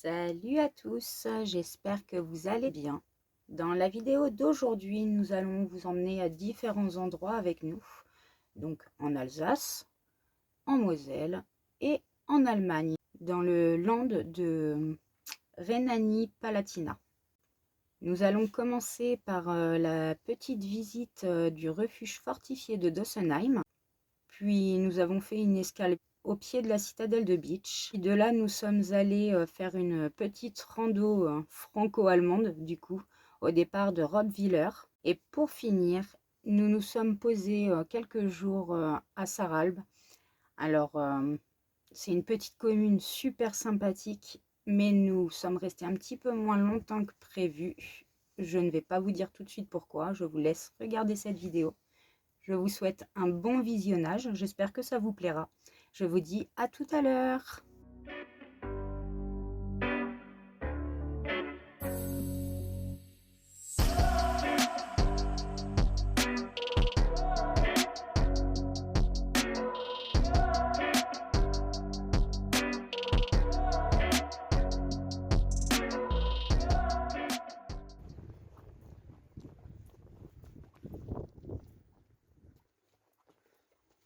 Salut à tous, j'espère que vous allez bien. Dans la vidéo d'aujourd'hui, nous allons vous emmener à différents endroits avec nous. Donc en Alsace, en Moselle et en Allemagne, dans le land de Rhénanie-Palatinat. Nous allons commencer par la petite visite du refuge fortifié de Dossenheim. Puis nous avons fait une escale au pied de la citadelle de Bitsch. De là, nous sommes allés faire une petite rando franco-allemande, du coup, au départ de Rottweiler. Et pour finir, nous nous sommes posés quelques jours à Sarralbe. Alors, c'est une petite commune super sympathique, mais nous sommes restés un petit peu moins longtemps que prévu. Je ne vais pas vous dire tout de suite pourquoi, je vous laisse regarder cette vidéo. Je vous souhaite un bon visionnage, j'espère que ça vous plaira. Je vous dis à tout à l'heure.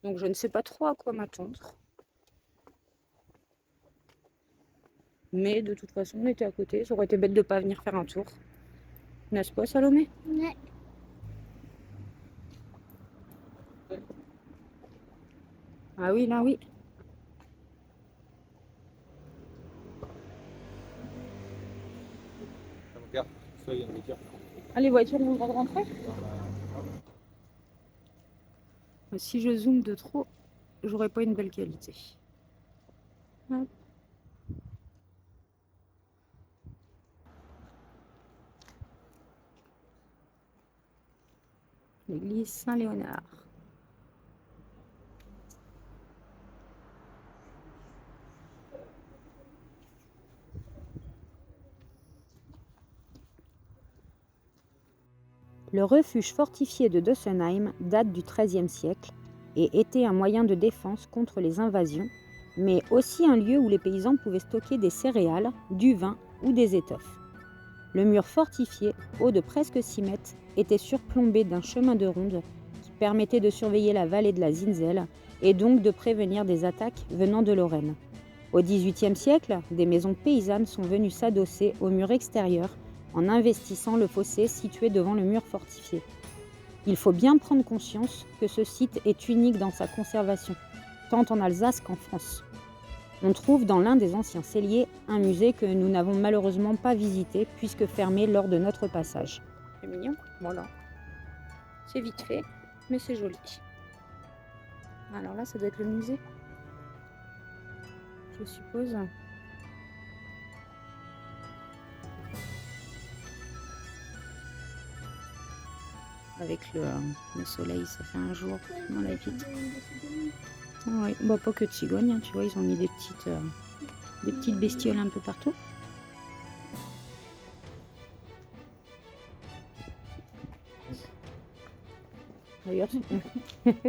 Donc je ne sais pas trop à quoi m'attendre. Mais de toute façon, on était à côté, ça aurait été bête de ne pas venir faire un tour. N'est-ce pas, Salomé? Ouais. Ah oui, là oui. Ah, les voitures ont le droit de rentrer? Si je zoome de trop, j'aurais pas une belle qualité. Hop. L'église Saint-Léonard. Le refuge fortifié de Dossenheim date du XIIIe siècle et était un moyen de défense contre les invasions, mais aussi un lieu où les paysans pouvaient stocker des céréales, du vin ou des étoffes. Le mur fortifié, haut de presque 6 mètres, était surplombé d'un chemin de ronde qui permettait de surveiller la vallée de la Zinzelle et donc de prévenir des attaques venant de Lorraine. Au XVIIIe siècle, des maisons paysannes sont venues s'adosser au mur extérieur en investissant le fossé situé devant le mur fortifié. Il faut bien prendre conscience que ce site est unique dans sa conservation, tant en Alsace qu'en France. On trouve dans l'un des anciens celliers un musée que nous n'avons malheureusement pas visité puisque fermé lors de notre passage. C'est mignon, voilà. C'est vite fait, mais c'est joli. Alors là, ça doit être le musée, je suppose. Avec le soleil, ça fait un jour dans la vitre. Oui, bah, pas que de cigognes, hein, tu vois, ils ont mis des petites bestioles un peu partout. D'ailleurs, coucou. Je trouve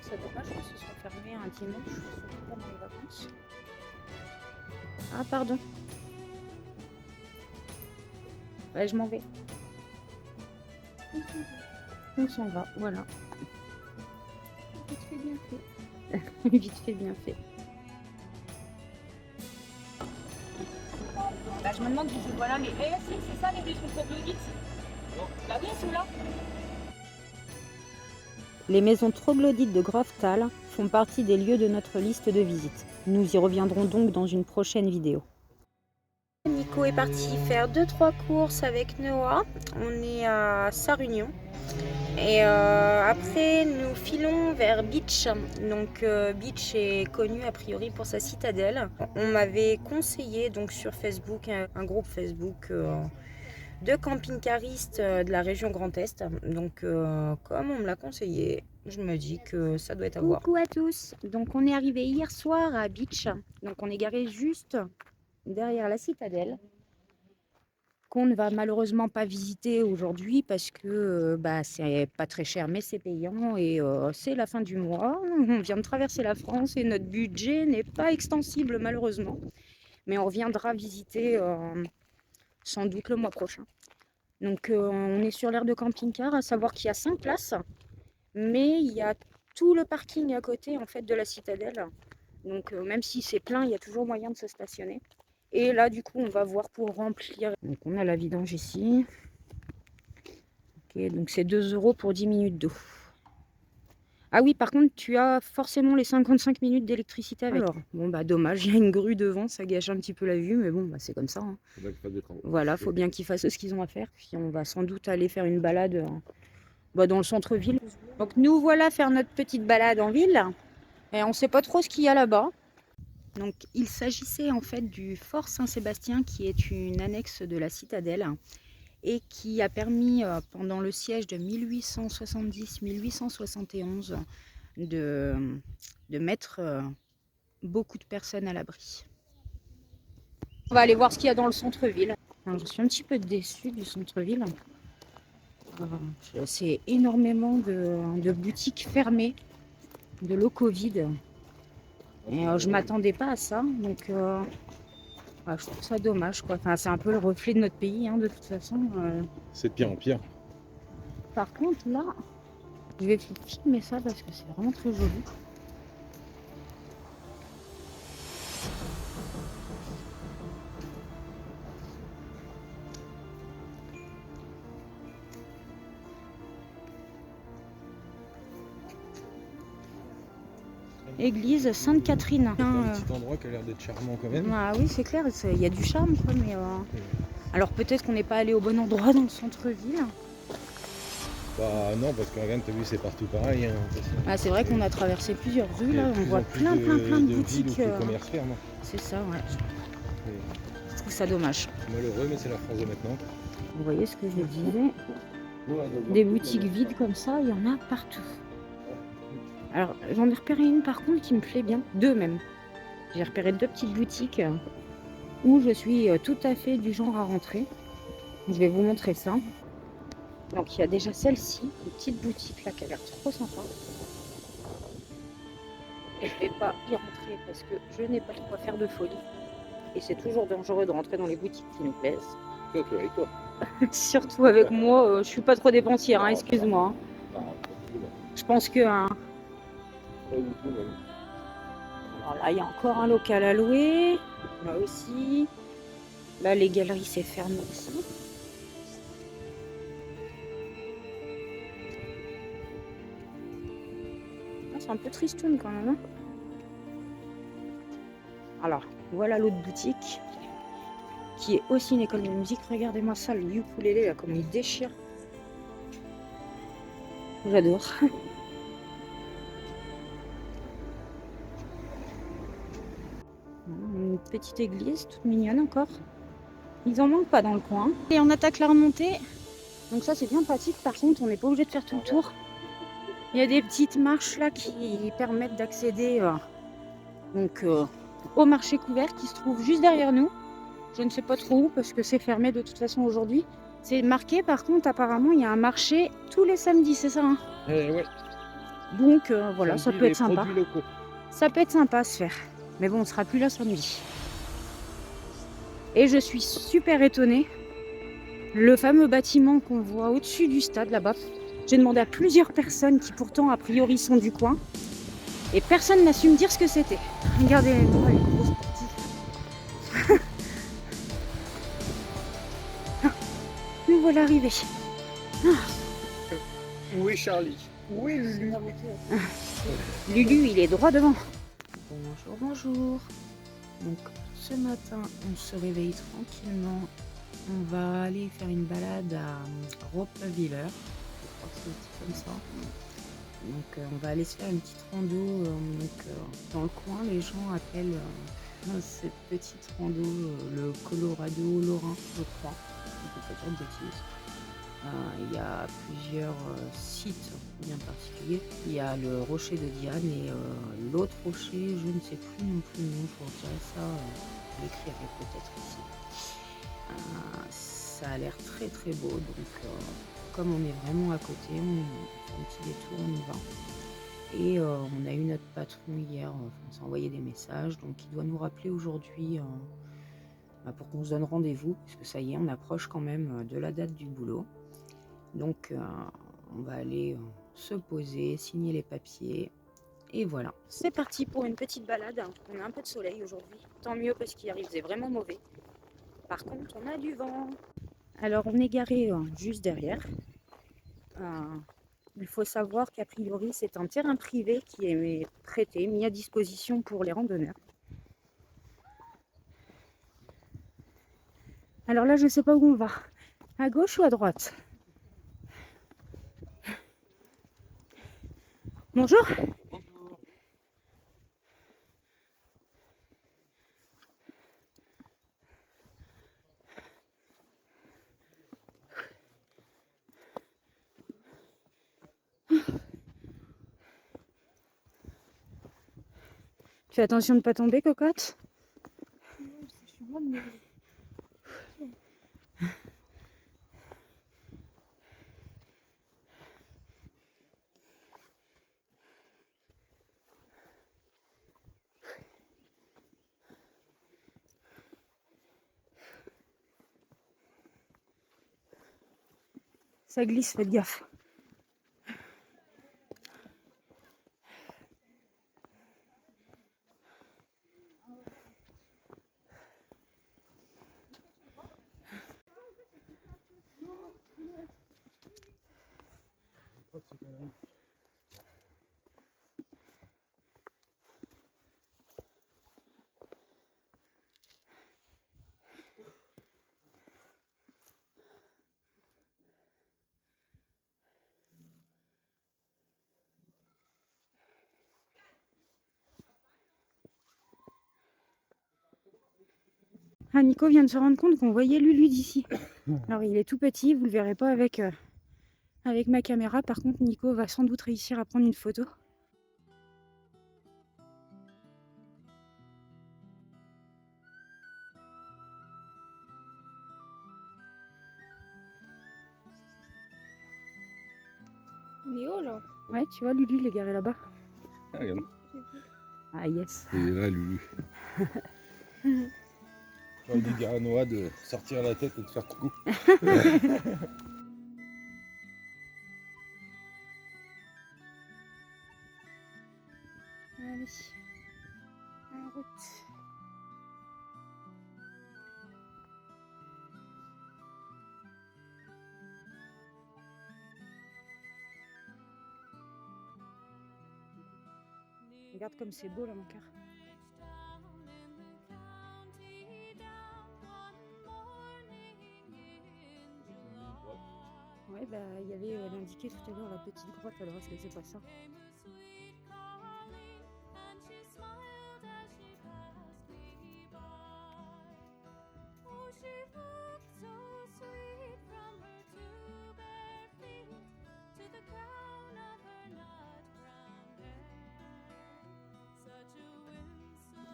ça dommage que ce soit fermé un dimanche, surtout pendant les vacances. Ah, pardon. Ouais, je m'en vais. On s'en va, voilà. Vite fait, bien fait. Vite fait, bien fait. Bah, je me demande si c'est voilà, mais c'est ça les maisons troglodytes. Bah oui, c'est là. Les maisons troglodytes de Groftal font partie des lieux de notre liste de visite. Nous y reviendrons donc dans une prochaine vidéo. Nico est parti faire 2-3 courses avec Noah. On est à Sarre-Union. Et après, nous filons vers Bitsch. Donc Bitsch est connu a priori pour sa citadelle. On m'avait conseillé donc sur Facebook, un groupe Facebook de camping-caristes de la région Grand Est. Donc comme on me l'a conseillé, je me dis que ça doit être à voir. Coucou à tous. Donc on est arrivé hier soir à Bitsch. Donc on est garé juste derrière la citadelle, qu'on ne va malheureusement pas visiter aujourd'hui parce que c'est pas très cher mais c'est payant et c'est la fin du mois. On vient de traverser la France et notre budget n'est pas extensible malheureusement. mais on reviendra visiter sans doute le mois prochain. Donc on est sur l'aire de camping-car, à savoir qu'il y a 5 places, mais il y a tout le parking à côté en fait de la citadelle. Donc même si c'est plein, il y a toujours moyen de se stationner. Et là du coup on va voir pour remplir. Donc on a la vidange ici. Ok, donc c'est 2 € pour 10 minutes d'eau. Ah oui, par contre, tu as forcément les 55 minutes d'électricité avec. Alors, bon bah dommage, il y a une grue devant, ça gâche un petit peu la vue, mais bon, bah, c'est comme ça. Hein. Faut bien qu'ils fassent des travaux. Voilà, faut bien qu'ils fassent ce qu'ils ont à faire. Puis on va sans doute aller faire une balade dans le centre-ville. Donc nous voilà faire notre petite balade en ville. Et on sait pas trop ce qu'il y a là-bas. Donc il s'agissait en fait du Fort Saint-Sébastien qui est une annexe de la citadelle et qui a permis pendant le siège de 1870-1871 de mettre beaucoup de personnes à l'abri. On va aller voir ce qu'il y a dans le centre-ville. Je suis un petit peu déçue du centre-ville. C'est énormément de boutiques fermées, de locaux vides. Et je m'attendais pas à ça, donc je trouve ça dommage, quoi. Enfin, c'est un peu le reflet de notre pays, hein, de toute façon. C'est de pire en pire. Par contre, là, je vais filmer ça parce que c'est vraiment très joli. Église Sainte-Catherine. C'est un petit endroit qui a l'air d'être charmant quand même. Ah oui, c'est clair, il y a du charme, quoi, mais alors peut-être qu'on n'est pas allé au bon endroit dans le centre-ville. Bah non, parce que regarde, t'as vu, c'est partout pareil. Hein. Ah, c'est vrai qu'on a traversé plusieurs rues, là, on voit plein de boutiques. Commerce ferme. C'est ça, ouais. Je trouve ça dommage. Malheureux, mais c'est la France de maintenant. Vous voyez ce que je disais? Des boutiques vides comme ça, il y en a partout. Alors, j'en ai repéré une par contre qui me plaît bien, 2 même. J'ai repéré 2 petites boutiques où je suis tout à fait du genre à rentrer. Je vais vous montrer ça. Donc il y a déjà celle-ci, une petite boutique là qui a l'air trop sympa. Et je vais pas y rentrer parce que je n'ai pas de quoi faire de folie. Et c'est toujours dangereux de rentrer dans les boutiques qui nous plaisent. Toi, avec toi. Surtout avec moi, je suis pas trop dépensière, hein, excuse-moi. Je pense que... Alors là, il y a encore un local à louer. Là aussi. Là, les galeries, c'est fermé aussi. Ah, c'est un peu tristoun quand même. Hein. Alors, voilà l'autre boutique qui est aussi une école de musique. Regardez-moi ça, le ukulélé, là, comme il déchire. J'adore. Une petite église, toute mignonne encore. Ils en manquent pas dans le coin. Et on attaque la remontée. Donc ça, c'est bien pratique. Par contre, on n'est pas obligé de faire tout le tour. Il y a des petites marches là qui permettent d'accéder au marché couvert qui se trouve juste derrière nous. Je ne sais pas trop où parce que c'est fermé de toute façon aujourd'hui. C'est marqué par contre, apparemment, il y a un marché tous les samedis, c'est ça hein Ouais. Donc voilà, ça peut être sympa. Ça peut être sympa à se faire. Mais bon, on sera plus là samedi. Et je suis super étonnée. Le fameux bâtiment qu'on voit au-dessus du stade là-bas. J'ai demandé à plusieurs personnes qui pourtant a priori sont du coin. Et personne n'a su me dire ce que c'était. Regardez-moi les grosses petites. Nous voilà arrivés. Où est Charlie? Où est Lulu? Lulu, il est droit devant. Bonjour. Donc ce matin, on se réveille tranquillement. On va aller faire une balade à Roppenwiller. Je crois que c'est comme ça. Donc on va aller se faire une petite rando. Dans le coin, les gens appellent cette petite rando le Colorado Lorrain, je crois. Je ne peux pas dire de bêtises. Il y a plusieurs sites bien particuliers. Il y a le rocher de Diane et l'autre rocher, je ne sais plus non plus le nom, je vous retirerai ça, je l'écrirai peut-être ici. Ça a l'air très très beau, donc comme on est vraiment à côté, on fait un petit détour, on y va. Et on a eu notre patron hier, on s'est envoyé des messages, donc il doit nous rappeler aujourd'hui pour qu'on se donne rendez-vous, parce que ça y est, on approche quand même de la date du boulot. Donc on va aller se poser, signer les papiers, et voilà. C'est parti pour une petite balade. On a un peu de soleil aujourd'hui, tant mieux parce qu'hier il faisait vraiment mauvais. Par contre, on a du vent. Alors on est garé juste derrière. Il faut savoir qu'a priori c'est un terrain privé qui est prêté, mis à disposition pour les randonneurs. Alors là, je ne sais pas où on va. À gauche ou à droite? Bonjour. Fais attention de ne pas tomber, cocotte. Je suis bonne, mais... Ça glisse, faites gaffe. Ah, Nico vient de se rendre compte qu'on voyait Lulu d'ici. Alors il est tout petit, vous le verrez pas avec ma caméra. Par contre, Nico va sans doute réussir à prendre une photo. On est haut là. Ouais, tu vois, Lulu, il est garé là-bas. Ah, regarde. Ah, yes. Il est là, Lulu. On dit dire à Noah de sortir la tête et de faire coucou. Allez, en route. Regarde comme c'est beau là, mon cœur. Ouais, bah il y avait indiqué tout à l'heure la petite grotte, alors est-ce que c'est pas ça?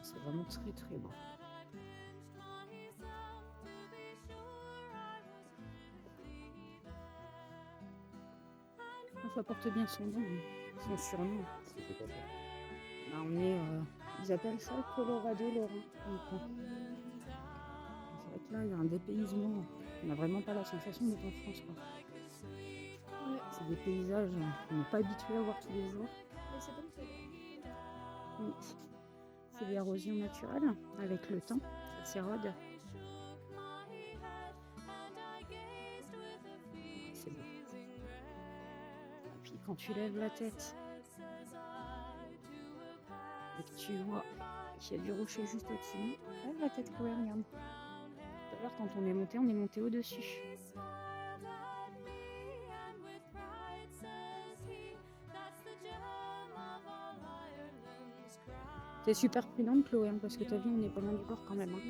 C'est vraiment très très beau. Ça porte bien son nom, son surnom. C'est pas ça. Bah, on est, ils appellent ça le Colorado Lorrain. C'est vrai que là, il y a un dépaysement. On n'a vraiment pas la sensation d'être en France, quoi. Ouais. C'est des paysages qu'on n'est pas habitué à voir tous les jours. Mais c'est comme ça. Oui. C'est l'érosion naturelle, avec le temps, ça s'érode. C'est beau. Et puis quand tu lèves la tête et que tu vois qu'il y a du rocher juste au-dessus, lève la tête, Chloé, regarde. Tout à l'heure, quand on est monté au-dessus. T'es super prudente, Chloé, hein, parce que t'as vu, on est pas loin du bord quand même. Hein.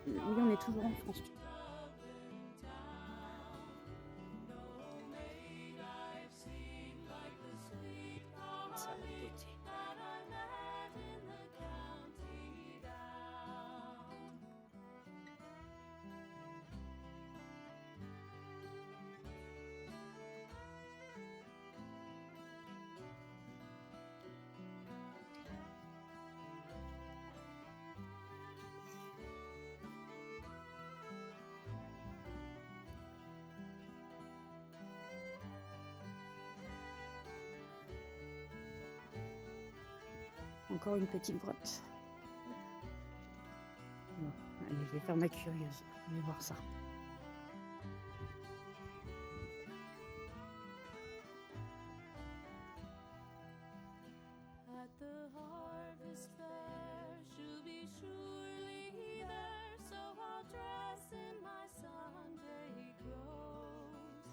Oui, on est toujours en France. Ça va beauté. Encore une petite grotte. Bon, allez, je vais faire ma curieuse. Je vais voir ça. At the harvest fair, she'll be surely there, so I'll dress in my Sunday clothes,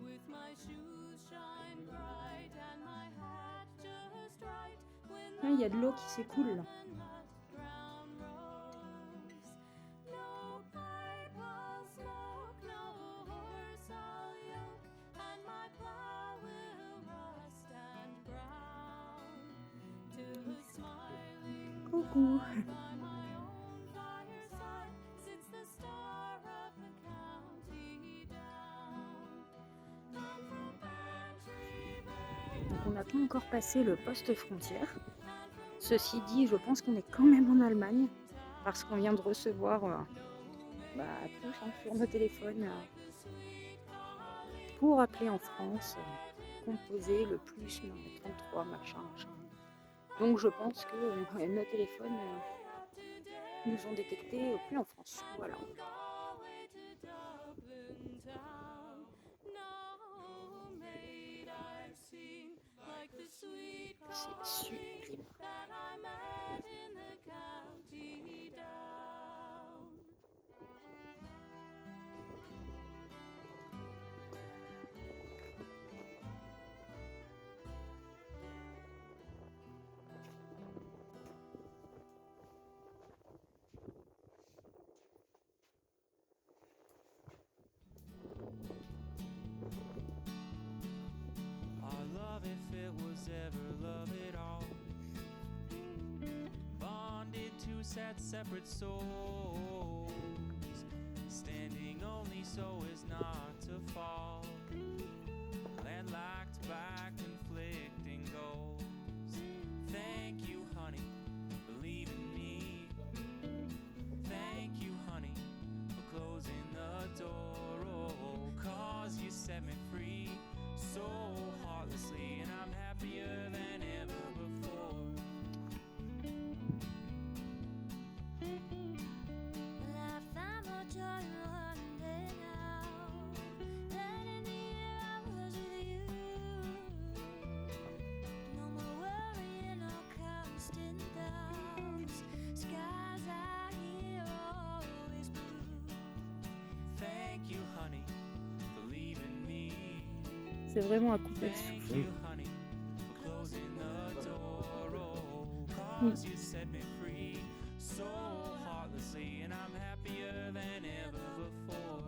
with my shoes shine bright and my hat just right. When Il y a de l'eau qui s'écoule là. the ground rose, no pipe I'll smoke, no horse I'll yoke, and my plow will rust and brown. Till the smiling Coucou. by my own fireside sits the star of the county down. And from Bantry Bay Donc on n'a pas encore passé le poste frontière. Ceci dit, je pense qu'on est quand même en Allemagne parce qu'on vient de recevoir tous sur nos téléphones pour appeler en France, composer le plus 33 machin. Donc je pense que nos téléphones nous ont détectés plus en France. Voilà. Galway to Dublin town. No maid I've seen like the sweet C'est collie sublime. that I met in the county down. Our love, if it was ever love at all, bonded two sad separate souls, standing only so as not to fall, landlocked by conflicting goals. Thank you, honey, believe in me. Thank you, honey, for closing the door. Oh, 'cause you set me free so heartlessly, and I'm happier than ever before. Well, I found my joy one day now, that in the year I was with you. No more worrying or constant doubts. Skies out here always blue. Thank you, honey, believe in me. C'est vraiment à couper le Thank souffle. you, honey, for closing the door. Oh, 'cause you set me free so heartlessly, and I'm happier than ever before.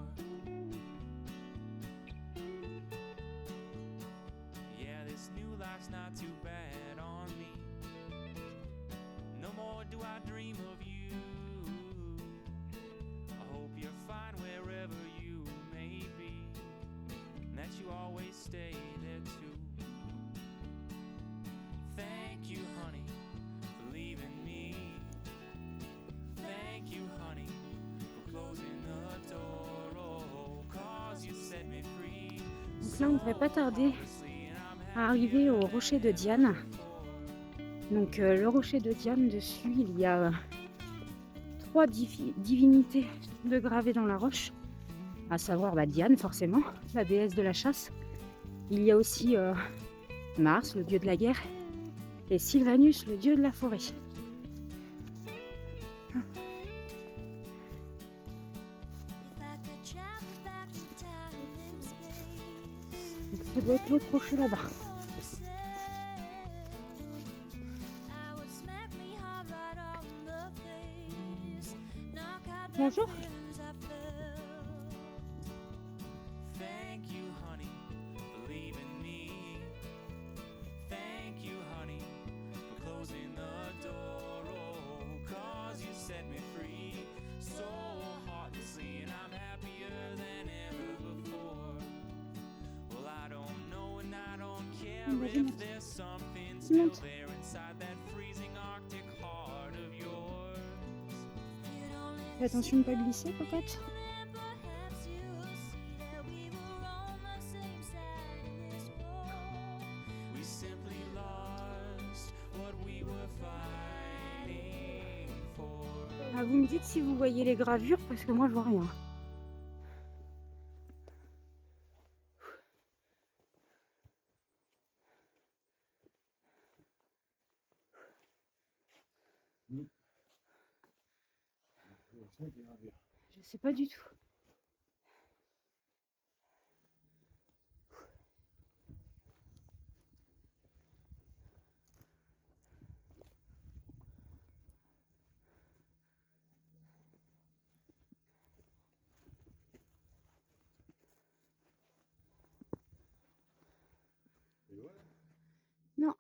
Yeah, this new life's not too bad on me. No more do I dream of you. I hope you're fine wherever you may be, and that you always stay there too. Thank you, honey, believe in me. Thank you, honey, for closing the door. Oh, 'cause you set me free. Donc là, on ne devrait pas tarder à arriver au rocher de Diane. Donc le rocher de Diane, dessus, il y a 3 divinités de gravées dans la roche, à savoir Diane, forcément, la déesse de la chasse. Il y a aussi Mars, le dieu de la guerre, et Sylvanus, le dieu de la forêt. If I could travel back to time and space, Donc, ça doit être l'autre rocher là-bas. I would smack me hard right on the face, knock out the Bonjour. blues I felt. Thank you, honey, believe in me. Thank you, honey, for closing the door. Oh, 'cause you set me free so heartlessly, and I'm happier than ever before. Well, I don't know and I don't care if there's something still there inside that freezing Arctic heart of yours. You don't Fais attention de ne pas glisser, cocotte. live, perhaps you'll see that we were on the same side in this war. We simply lost what we were fighting vous voyez les gravures parce que moi je vois rien. Je sais pas du tout. Non.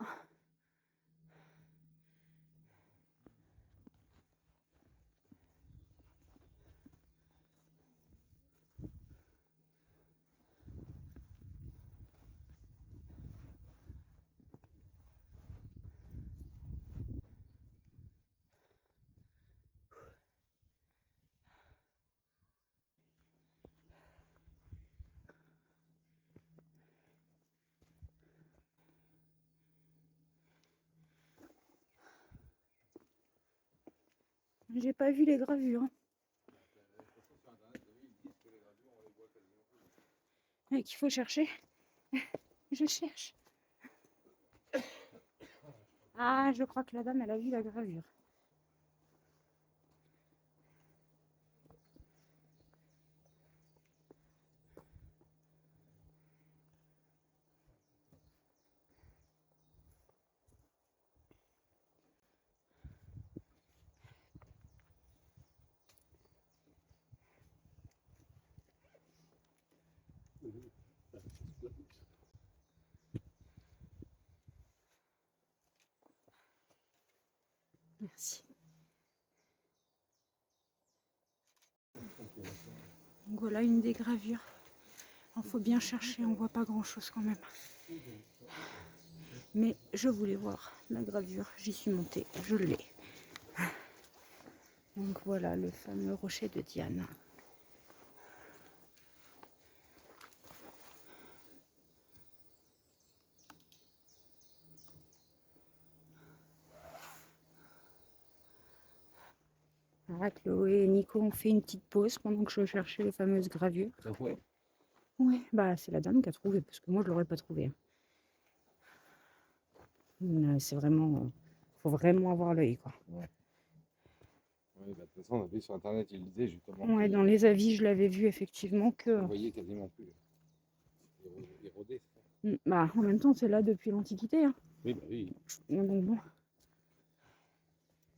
J'ai pas vu les gravures. Hein. Et qu'il faut chercher. Je cherche. Ah, je crois que la dame, elle a vu la gravure. Merci. Donc voilà une des gravures. Il faut bien chercher, on voit pas grand chose quand même. Mais je voulais voir la gravure, j'y suis montée, je l'ai. Donc voilà le fameux rocher de Diane. Là, Chloé et Nico ont fait une petite pause pendant que je cherchais les fameuses gravures. Ouais. Ouais, bah c'est la dame qui a trouvé, parce que moi je l'aurais pas trouvé. C'est vraiment, faut vraiment avoir l'œil quoi. Ouais, bah, de toute façon, on a vu sur internet, il disait justement. Ouais, que dans les avis, je l'avais vu effectivement que. Vous voyez quasiment plus. Érodé, c'est ça. Bah, en même temps, c'est là depuis l'Antiquité. Hein. Oui, bah oui. Donc bon,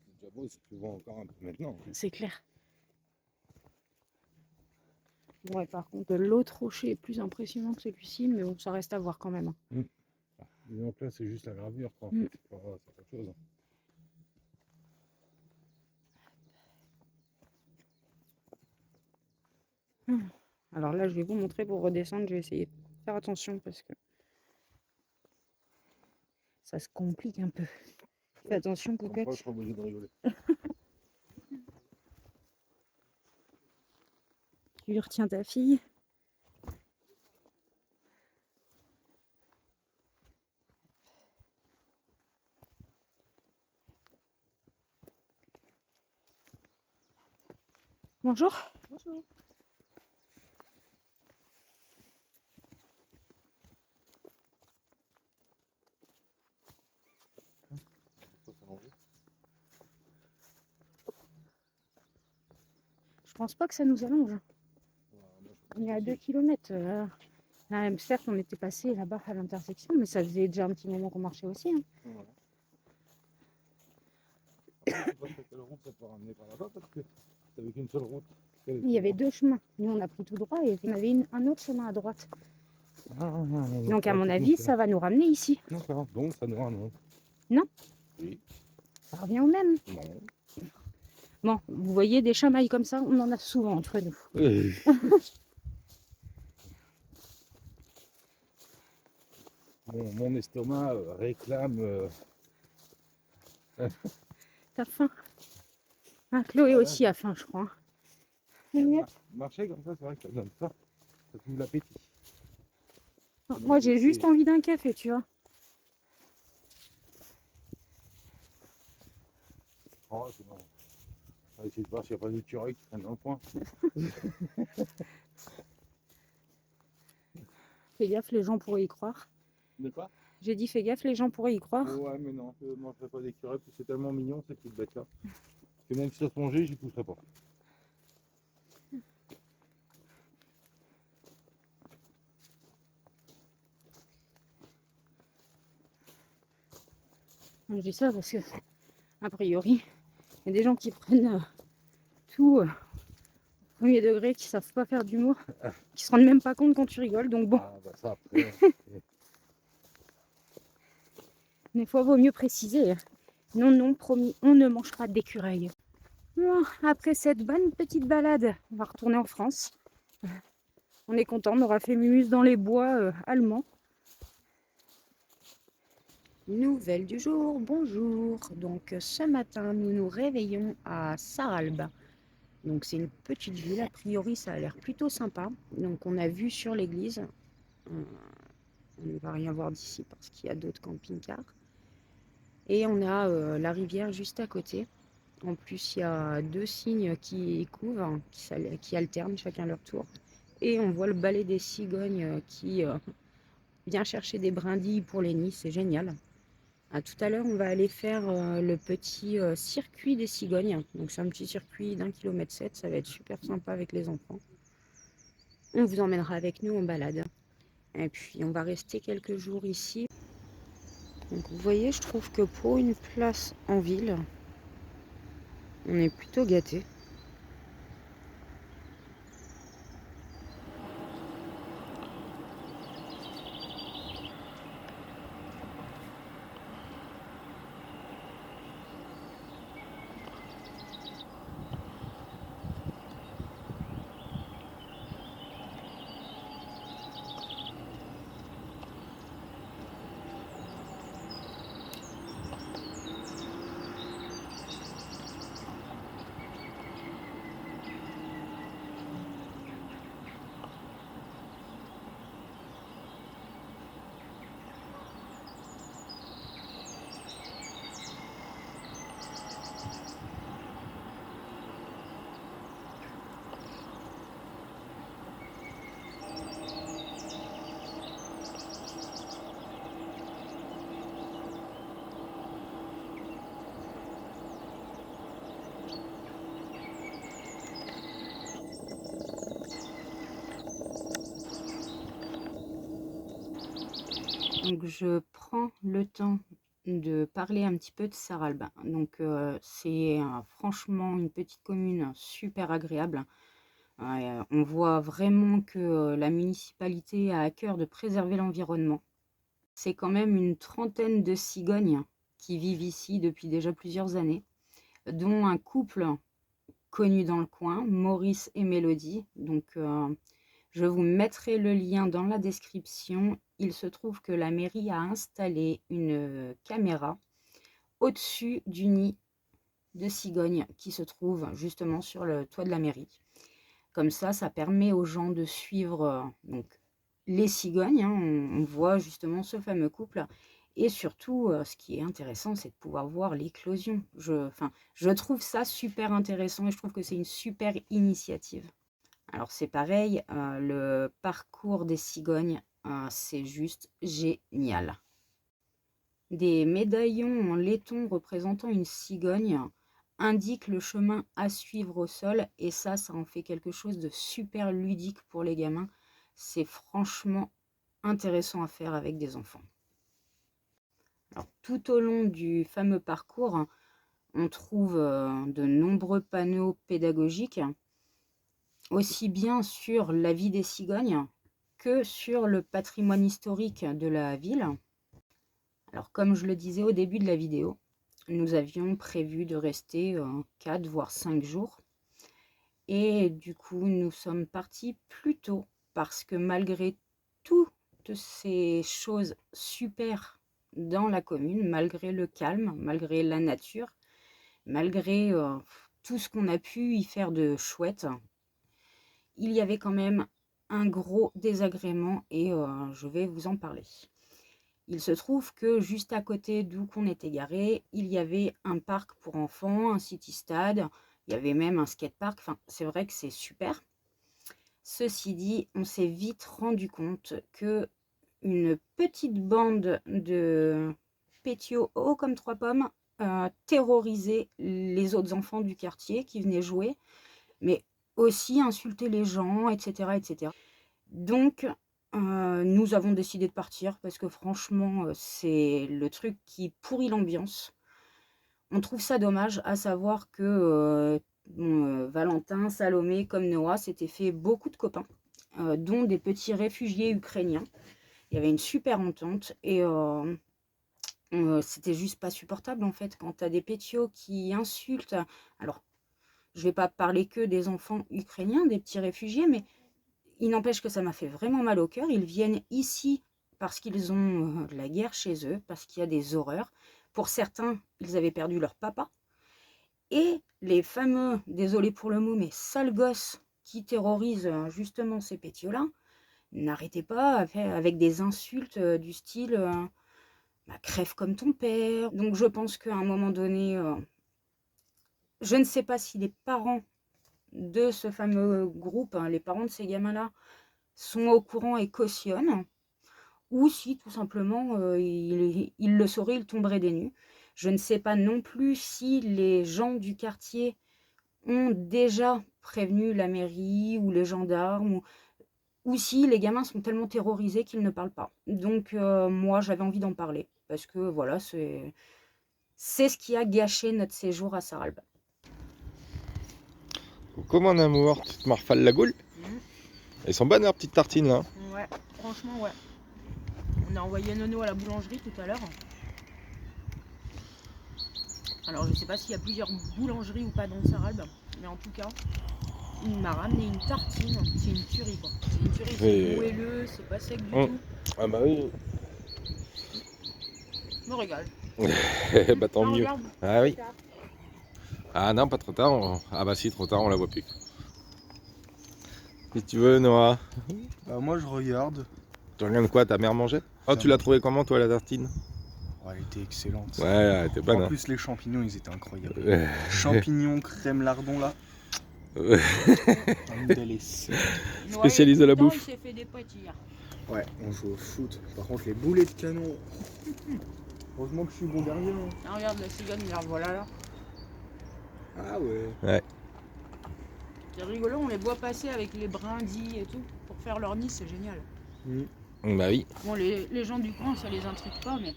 C'est déjà beau, c'est plus beau encore un peu maintenant. c'est clair. Ouais, par contre, l'autre rocher est plus impressionnant que celui-ci, mais bon, ça reste à voir quand même. Hein. Disons que là, c'est juste la gravure, quoi. En Mm. fait. C'est pas autre chose. Alors là, je vais vous montrer pour redescendre. Je vais essayer de faire attention parce que ça se complique un peu. Fais attention, Comme quoi, je coquette. suis obligé de rigoler. Tu retiens ta fille. Bonjour. Bonjour. Je pense pas que ça nous allonge. On est à 2 km. Là, certes, on était passé là-bas à l'intersection, mais ça faisait déjà un petit moment qu'on marchait aussi. Hein. Voilà. Après, je sais pas quelle route ça peut ramener par là-bas parce que t'avais qu'une seule route. Il y avait deux chemins. Nous, on a pris tout droit et il y en avait un autre chemin à droite. Donc, à mon avis, ça va nous ramener ici. D'accord, donc ça nous ramène. Non. Oui. Ça revient au même. Non. Bon, vous voyez, des chamailles comme ça, on en a souvent entre nous. Mon estomac réclame. T'as faim? Ah, Chloé aussi a faim, je crois. Marcher comme ça, c'est vrai que ça donne ça. Ça trouve l'appétit. Moi, j'ai juste envie d'un café, tu vois. Oh, c'est bon. On va essayer de voir s'il n'y a pas d'écureuils qui traînent dans le coin. Fais gaffe, les gens pourraient y croire. De quoi? J'ai dit fais gaffe, les gens pourraient y croire. Ouais, mais non, je ne mangerai pas d'écureuils, parce que c'est tellement mignon ces petites bêtes-là. Que même si ça se mangeait, j'y pousserais pas. Je dis ça parce que, a priori, il y a des gens qui prennent tout au premier degré, qui savent pas faire d'humour, qui se rendent même pas compte quand tu rigoles. Donc bon, Ah, bah ça après. des fois, vaut mieux préciser. Non, non, promis, on ne mange pas d'écureuil. Bon, après cette bonne petite balade, on va retourner en France. On est content, on aura fait mumuse dans les bois allemands. Nouvelle du jour, bonjour. Donc ce matin, nous nous réveillons à Sarralbe. Donc c'est une petite ville, a priori ça a l'air plutôt sympa. Donc on a vu sur l'église, on ne va rien voir d'ici parce qu'il y a d'autres camping-cars. Et on a la rivière juste à côté. En plus il y a 2 cygnes qui couvrent, qui alternent chacun leur tour. Et on voit le balai des cigognes qui vient chercher des brindilles pour les nids, c'est génial. Tout à l'heure, on va aller faire le petit circuit des cigognes. Donc c'est un petit circuit d'1,7 km, ça va être super sympa avec les enfants. On vous emmènera avec nous en balade. Et puis on va rester quelques jours ici. Donc vous voyez, je trouve que pour une place en ville, on est plutôt gâtés. Donc je prends le temps de parler un petit peu de Sarralbe. Donc c'est franchement une petite commune super agréable. On voit vraiment que la municipalité a à cœur de préserver l'environnement. C'est quand même une trentaine de cigognes qui vivent ici depuis déjà plusieurs années, dont un couple connu dans le coin, Maurice et Mélodie. Donc je vous mettrai le lien dans la description. Il se trouve que la mairie a installé une caméra au-dessus du nid de cigogne qui se trouve justement sur le toit de la mairie. Comme ça permet aux gens de suivre donc, les cigognes. On voit justement ce fameux couple. Et surtout, ce qui est intéressant, c'est de pouvoir voir l'éclosion. Je trouve ça super intéressant et je trouve que c'est une super initiative. Alors c'est pareil, le parcours des cigognes, c'est juste génial. Des médaillons en laiton représentant une cigogne indiquent le chemin à suivre au sol et ça en fait quelque chose de super ludique pour les gamins. C'est franchement intéressant à faire avec des enfants. Alors, tout au long du fameux parcours, on trouve de nombreux panneaux pédagogiques, aussi bien sur la vie des cigognes que sur le patrimoine historique de la ville. Alors comme je le disais au début de la vidéo, nous avions prévu de rester 4 voire 5 jours. Et du coup, nous sommes partis plus tôt parce que malgré toutes ces choses super dans la commune, malgré le calme, malgré la nature, malgré tout ce qu'on a pu y faire de chouette, il y avait quand même un gros désagrément et je vais vous en parler. Il se trouve que juste à côté d'où qu'on était garé, il y avait un parc pour enfants, un city-stade, Il y avait même un skatepark. Enfin, c'est vrai que c'est super. Ceci dit, on s'est vite rendu compte que une petite bande de pétios hauts comme 3 pommes terrorisait les autres enfants du quartier qui venaient jouer, mais aussi insulter les gens, etc. etc. Donc, nous avons décidé de partir parce que franchement, c'est le truc qui pourrit l'ambiance. On trouve ça dommage, à savoir que Valentin, Salomé, comme Noah, s'étaient fait beaucoup de copains, dont des petits réfugiés ukrainiens. Il y avait une super entente et c'était juste pas supportable en fait quand tu as des pétios qui insultent. Alors, je vais pas parler que des enfants ukrainiens, des petits réfugiés, mais il n'empêche que ça m'a fait vraiment mal au cœur. Ils viennent ici parce qu'ils ont de la guerre chez eux, parce qu'il y a des horreurs. Pour certains, ils avaient perdu leur papa. Et les fameux, désolé pour le mot, mais sales gosses qui terrorisent justement ces pétios-là, n'arrêtez pas avec des insultes du style bah, crève comme ton père. Donc je pense qu'à un moment donné, je ne sais pas si les parents de ce fameux groupe, hein, les parents de ces gamins-là, sont au courant et cautionnent, ou si tout simplement ils le sauraient, ils tomberaient des nues. Je ne sais pas non plus si les gens du quartier ont déjà prévenu la mairie ou les gendarmes, ou si les gamins sont tellement terrorisés qu'ils ne parlent pas. Donc moi j'avais envie d'en parler, parce que voilà, c'est ce qui a gâché notre séjour à Saralba. Coucou mon amour, tu te marfales la goule? Elles sont bonnes leurs petites tartines là. Ouais, franchement ouais. On a envoyé Nono à la boulangerie tout à l'heure. Alors je sais pas s'il y a plusieurs boulangeries ou pas dans Saralbe, mais en tout cas, il m'a ramené une tartine. C'est une tuerie quoi. C'est une tuerie, c'est moelleux, c'est pas sec du tout. Ah bah oui. Je me régale. Bah tant Ah, mieux. regarde. Ah oui. Ah non, pas trop tard. Ah bah si, trop tard, on la voit plus. Qu'est-ce que tu veux, Noah? Bah moi je regarde. Tu regardes quoi? Ta mère mangeait? Oh, tu l'as trouvé comment toi la tartine? Oh, elle était excellente. Ouais, elle était bonne. En Hein. plus les champignons ils étaient incroyables. Champignons, crème lardon là. Un délice. Spécialiste de la bouffe. Il s'est fait des potes hier. Ouais, on joue au foot. Par contre les boulets de canon. Heureusement que je suis bon gardien. Ah, regarde la cigogne, la voilà là. Ah ouais. Ouais. C'est rigolo, on les voit passer avec les brindilles et tout pour faire leur nid, c'est génial. Bah oui. Bon, les gens du coin, ça les intrigue pas, mais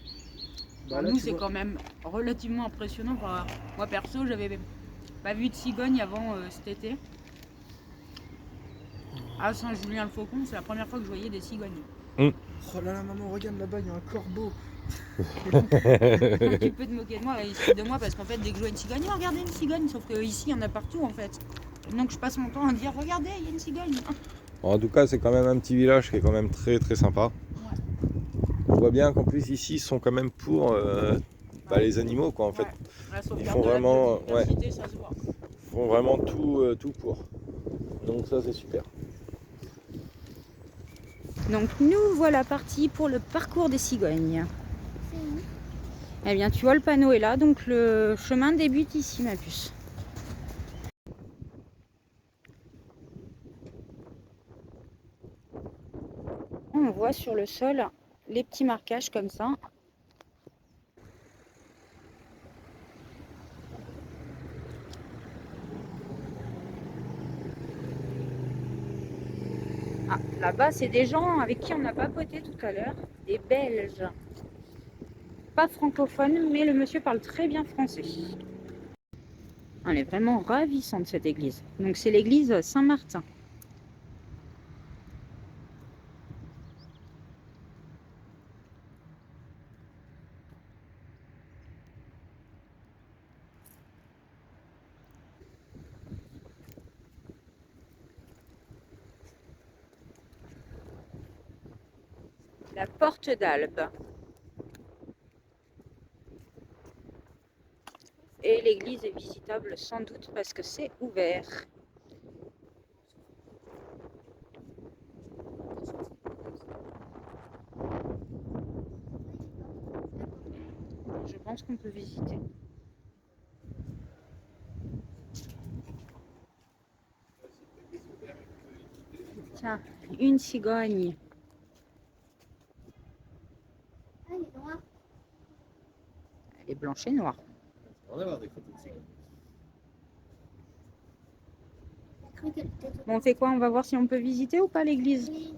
Bah, là, nous, tu c'est vois. quand même relativement impressionnant. Enfin, moi, perso, j'avais pas vu de cigogne avant cet été. À Saint-Julien-le-Faucon, c'est la première fois que je voyais des cigognes. Oh là là maman, regarde là-bas, il y a un corbeau. Tu peux te moquer de moi, il se fout de moi parce qu'en fait, dès que je vois une cigogne, oh, regardez une cigogne, sauf qu'ici, il y en a partout en fait. Donc, je passe mon temps à dire, regardez, il y a une cigogne. En tout cas, c'est quand même un petit village qui est quand même très très sympa. Ouais. On voit bien qu'en plus ici, ils sont quand même pour les animaux quoi en fait. Ouais. La sauvegarde Ils font de la vraiment, biodiversité, ça se voit. Ils font vraiment tout pour. Donc ça c'est super. Donc nous voilà partis pour le parcours des cigognes. Eh bien tu vois, le panneau est là, donc le chemin débute ici ma puce. On voit sur le sol les petits marquages comme ça. Ah, là-bas, c'est des gens avec qui on a papoté tout à l'heure, des Belges. Pas francophones, mais le monsieur parle très bien français. On est vraiment ravissant de cette église. Donc c'est l'église Saint-Martin. La porte d'Albe. Et l'église est visitable sans doute parce que c'est ouvert. Je pense qu'on peut visiter. Tiens, une cigogne. Ah, il est noir. Elle est blanche et noire. On va avoir des photos de cigognes. J'ai cru qu'elle était Bon, on fait quoi? On va voir si on peut visiter ou pas l'église. Oui.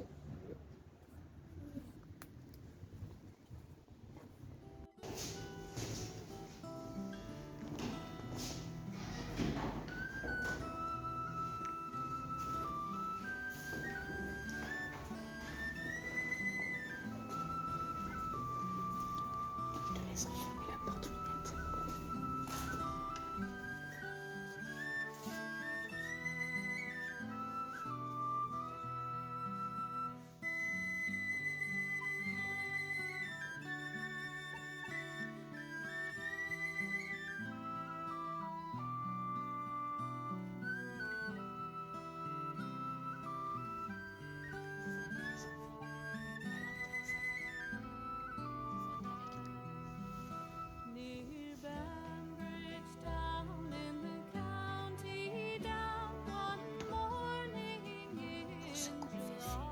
Near Banbridge Town in the county down, one morning it was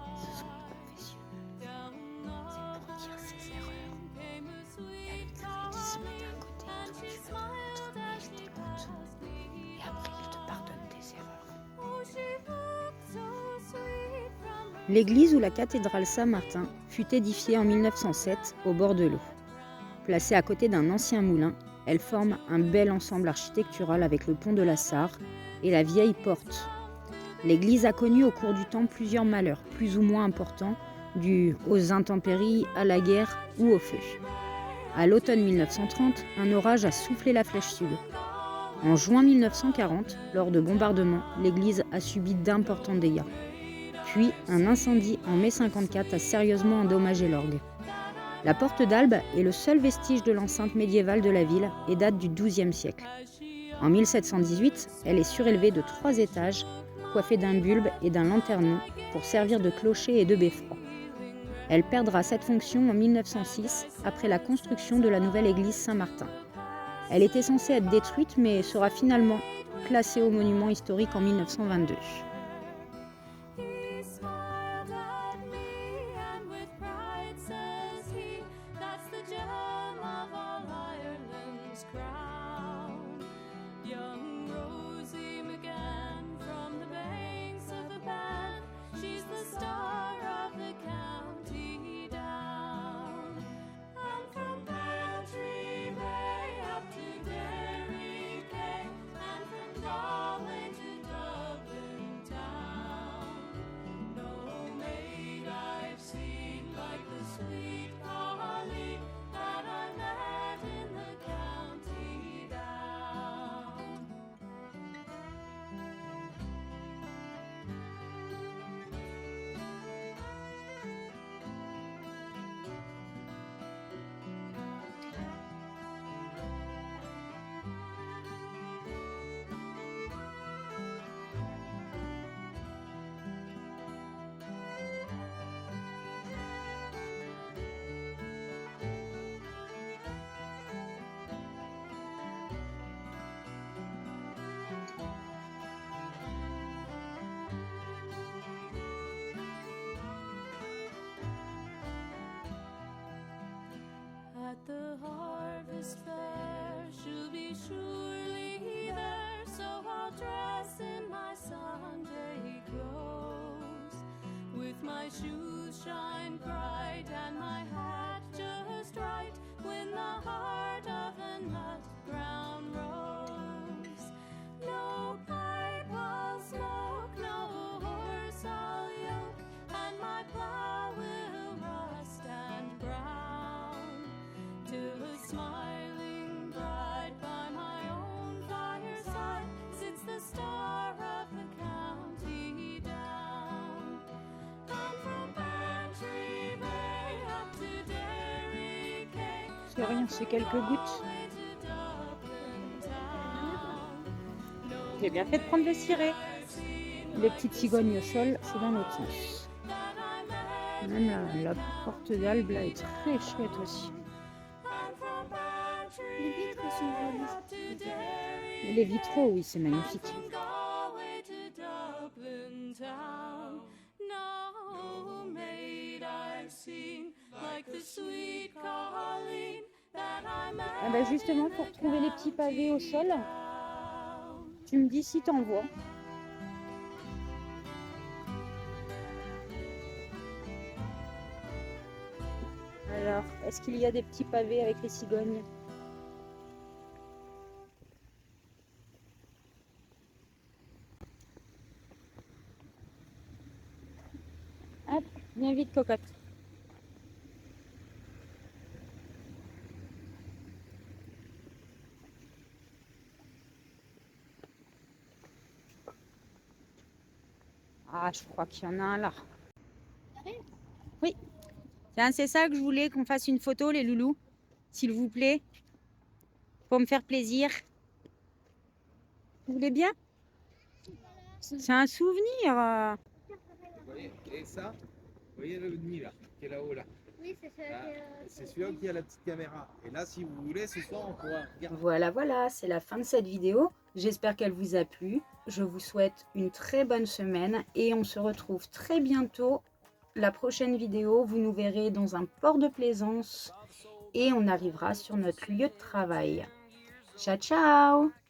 dark. Down the lane came a sweet Polly, and she smiled as she passed me by. Oh, she looked so sweet from her L'église ou la cathédrale Saint-Martin fut édifiée en 1907 au bord de l'eau. Placée à côté d'un ancien moulin, elle forme un bel ensemble architectural avec le pont de la Sarre et la vieille porte. L'église a connu au cours du temps plusieurs malheurs, plus ou moins importants, dus aux intempéries, à la guerre ou au feu. À l'automne 1930, un orage a soufflé la flèche sud. En juin 1940, lors de bombardements, l'église a subi d'importants dégâts. Puis, un incendie en mai 1954 a sérieusement endommagé l'orgue. La porte d'Albe est le seul vestige de l'enceinte médiévale de la ville et date du XIIe siècle. En 1718, elle est surélevée de 3 étages, coiffée d'un bulbe et d'un lanternon pour servir de clocher et de beffroi. Elle perdra cette fonction en 1906 après la construction de la nouvelle église Saint-Martin. Elle était censée être détruite mais sera finalement classée au monument historique en 1922. He smiled at me, and with pride says he, "That's the gem of all Ireland's crown." Young Rosie McGann from the banks of the Bann, she's the star of the county down. And from Bantry Bay up to Derry Quay, and from Galway to Dublin town, no maid I've seen like the sweet Polly that I met in the county down. At the harvest fair, she'll be surely there, so I'll dress in my Sunday clothes, with my shoes shine bright and my hat just right, when the heart of a nut brown rose. No pipe I'll smoke, no horse I'll yoke, and my plough will rust and brown, till a smiling bride by my own fireside sits the star of the county down. And from Bantry Bay up to Derry Quay, C'est rien, c'est quelques gouttes. Galway to Dublin town, J'ai bien fait de prendre le ciré. Les petites cigognes au sol, c'est dans l'autre sens. Même la porte d'Albe là est très chouette aussi. Les vitres sont jolies. Et les vitraux, oui, c'est magnifique. Galway to Dublin town. No I sing like the sweet calling that I met. Ah bah justement, pour trouver les petits pavés au sol, tu me dis si t'en vois. Alors, est-ce qu'il y a des petits pavés avec les cigognes? Hop, viens vite, cocotte. Ah, je crois qu'il y en a un là. Oui. Tiens, c'est ça que je voulais, qu'on fasse une photo, les loulous. S'il vous plaît. Pour me faire plaisir. Vous voulez bien? C'est un souvenir. Vous voyez, et ça, vous voyez le nid là, qui est là-haut là. Oui, c'est ça. Là, c'est celui-là qui a la petite caméra. Et là, si vous voulez, ce soir, on pourra regarder. Voilà, c'est la fin de cette vidéo. J'espère qu'elle vous a plu. Je vous souhaite une très bonne semaine et on se retrouve très bientôt. La prochaine vidéo, vous nous verrez dans un port de plaisance et on arrivera sur notre lieu de travail. Ciao, ciao!